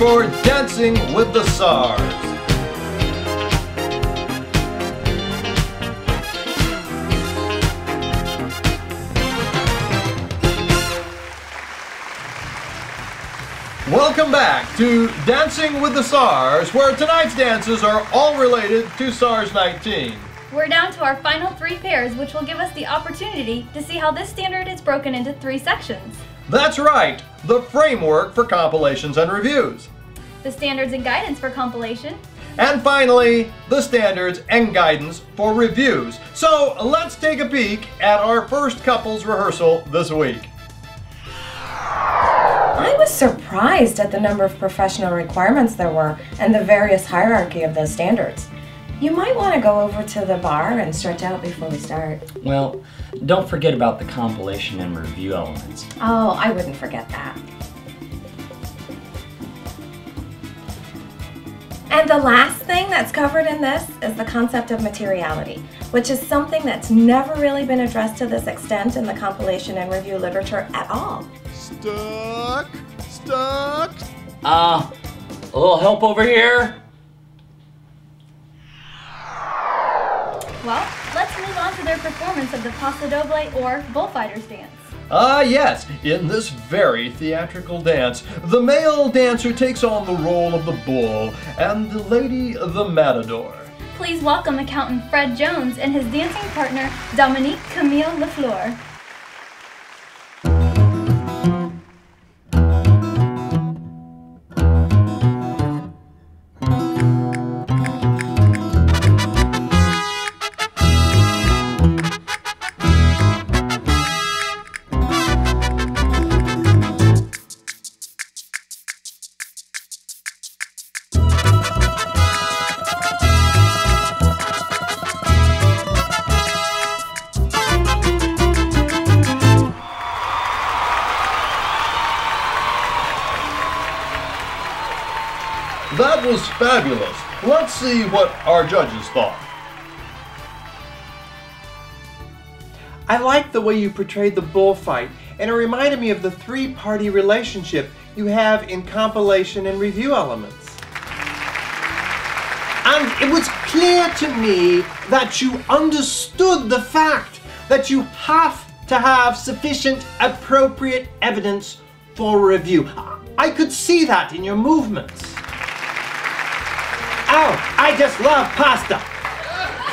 for Dancing with the SSARS. Welcome back to Dancing with the SSARS, where tonight's dances are all related to SARS-19. We're down to our final 3 pairs, which will give us the opportunity to see how this standard is broken into 3 sections. That's right, the framework for compilations and reviews. The standards and guidance for compilation. And finally, the standards and guidance for reviews. So let's take a peek at our first couples rehearsal this week. I was surprised at the number of professional requirements there were and the various hierarchy of those standards. You might want to go over to the bar and stretch out before we start. Well, don't forget about the compilation and review elements. Oh, I wouldn't forget that. And the last thing that's covered in this is the concept of materiality, which is something that's never really been addressed to this extent in the compilation and review literature at all. Stuck. A little help over here? Well, let's move on to their performance of the Paso Doble or Bullfighters dance. Yes, in this very theatrical dance, the male dancer takes on the role of the bull and the lady the matador. Please welcome accountant Fred Jones and his dancing partner Dominique Camille Lafleur. That was fabulous. Let's see what our judges thought. I liked the way you portrayed the bullfight, and it reminded me of the 3-party relationship you have in compilation and review elements. And it was clear to me that you understood the fact that you have to have sufficient appropriate evidence for review. I could see that in your movements. Oh, I just love pasta.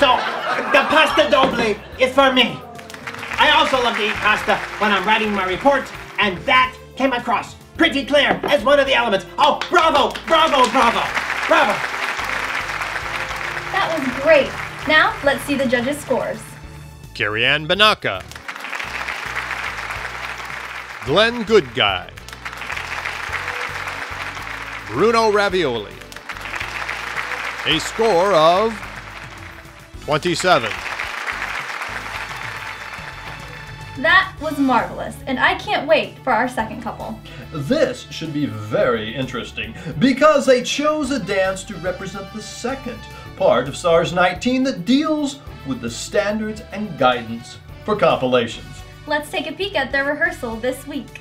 So, the pasta doble is for me. I also love to eat pasta when I'm writing my report, and that came across pretty clear as one of the elements. Oh, bravo, bravo, bravo, bravo. That was great. Now, let's see the judges' scores. Carrie Ann Banaka, Glenn Goodguy, Bruno Ravioli. A score of 27. That was marvelous, and I can't wait for our second couple. This should be very interesting because they chose a dance to represent the second part of SARS-19 that deals with the standards and guidance for compilations. Let's take a peek at their rehearsal this week.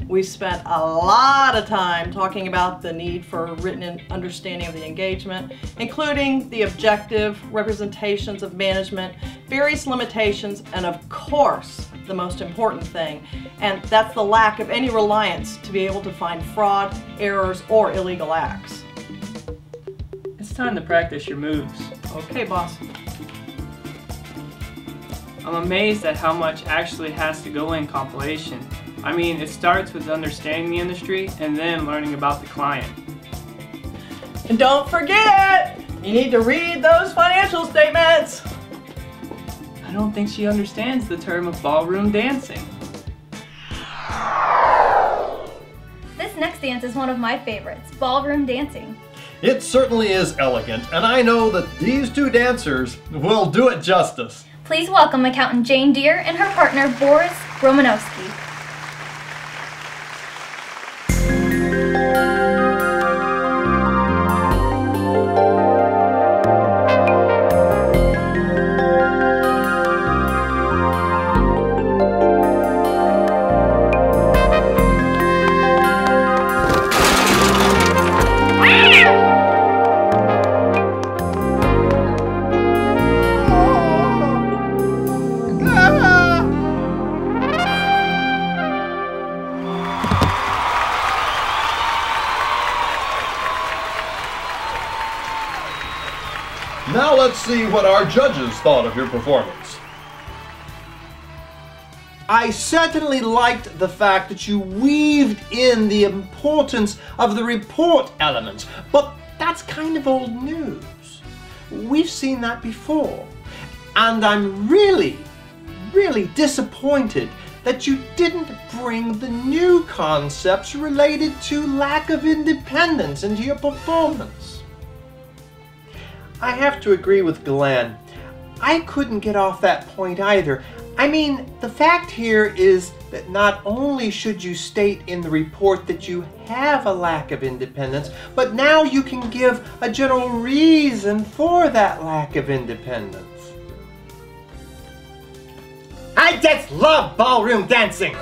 We spent a lot of time talking about the need for written understanding of the engagement, including the objective representations of management, various limitations, and of course, the most important thing, and that's the lack of any reliance to be able to find fraud, errors, or illegal acts. It's time to practice your moves. Okay, boss. I'm amazed at how much actually has to go in compilation. I mean, it starts with understanding the industry and then learning about the client. And don't forget, you need to read those financial statements. I don't think she understands the term of ballroom dancing. This next dance is one of my favorites, ballroom dancing. It certainly is elegant, and I know that these 2 dancers will do it justice. Please welcome accountant Jane Deere and her partner Boris Romanowski. Now let's see what our judges thought of your performance. I certainly liked the fact that you weaved in the importance of the report elements, but that's kind of old news. We've seen that before. And I'm really disappointed that you didn't bring the new concepts related to lack of independence into your performance. I have to agree with Glenn. I couldn't get off that point either. I mean, the fact here is that not only should you state in the report that you have a lack of independence, but now you can give a general reason for that lack of independence. I just love ballroom dancing!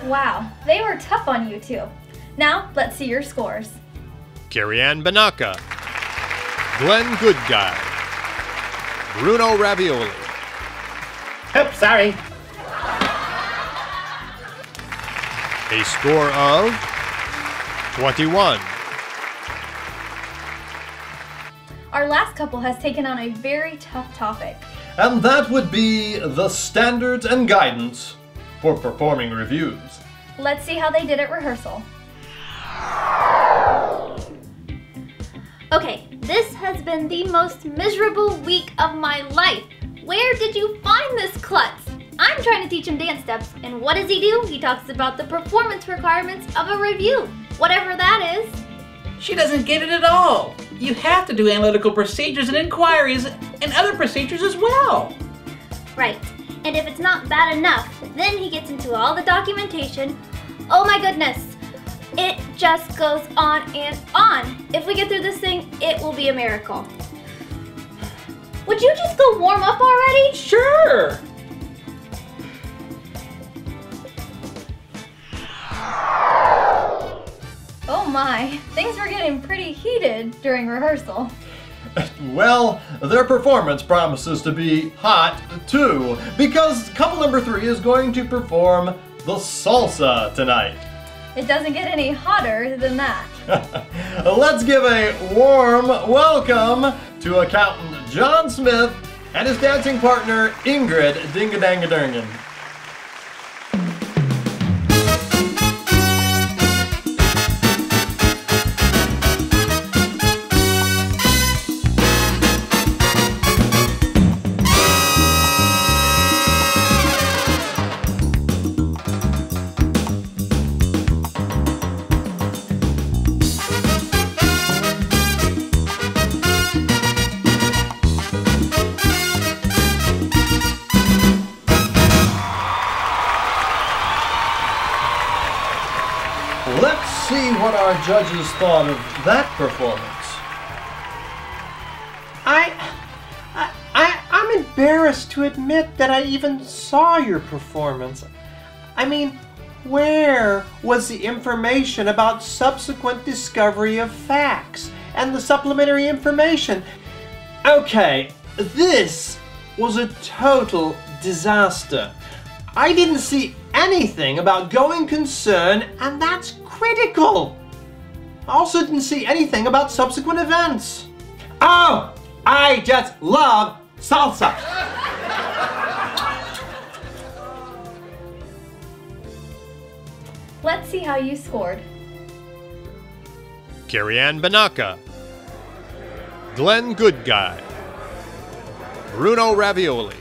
Wow, they were tough on you two. Now, let's see your scores. Carrie Ann Banaka, Glenn Goodguy, Bruno Ravioli. Oops, sorry. A score of 21. Our last couple has taken on a very tough topic. And that would be the standards and guidance for performing reviews. Let's see how they did at rehearsal. Okay, this has been the most miserable week of my life. Where did you find this klutz? I'm trying to teach him dance steps, and what does he do? He talks about the performance requirements of a review, whatever that is. She doesn't get it at all. You have to do analytical procedures and inquiries and other procedures as well. Right, and if it's not bad enough, then he gets into all the documentation. Oh my goodness, it just goes on and on. If we get through this thing, it will be a miracle. Would you just go warm up already? Sure. Oh my, things were getting pretty heated during rehearsal. Well, their performance promises to be hot too, because couple number 3 is going to perform the salsa tonight. It doesn't get any hotter than that. Let's give a warm welcome to accountant John Smith and his dancing partner Ingrid Dingadangedurgan. Let's see what our judges thought of that performance. I'm embarrassed to admit that I even saw your performance. I mean, where was the information about subsequent discovery of facts and the supplementary information? Okay, this was a total disaster. I didn't see anything about going concern, and that's critical. I also didn't see anything about subsequent events. Oh, I just love salsa. Let's see how you scored. Carrie Ann Banaka, Glenn Goodguy, Bruno Ravioli.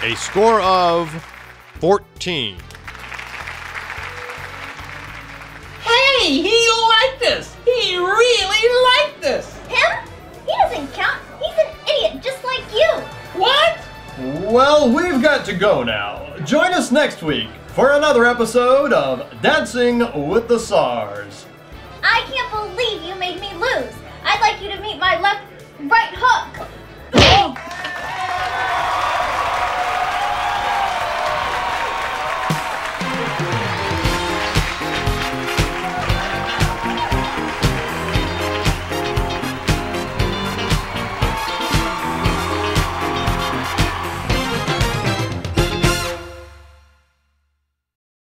A score of 14. Hey, he liked us. He really liked us. Him? He doesn't count. He's an idiot just like you. What? Well, we've got to go now. Join us next week for another episode of Dancing with the SSARS. I can't believe you made me lose. I'd like you to meet my right hook.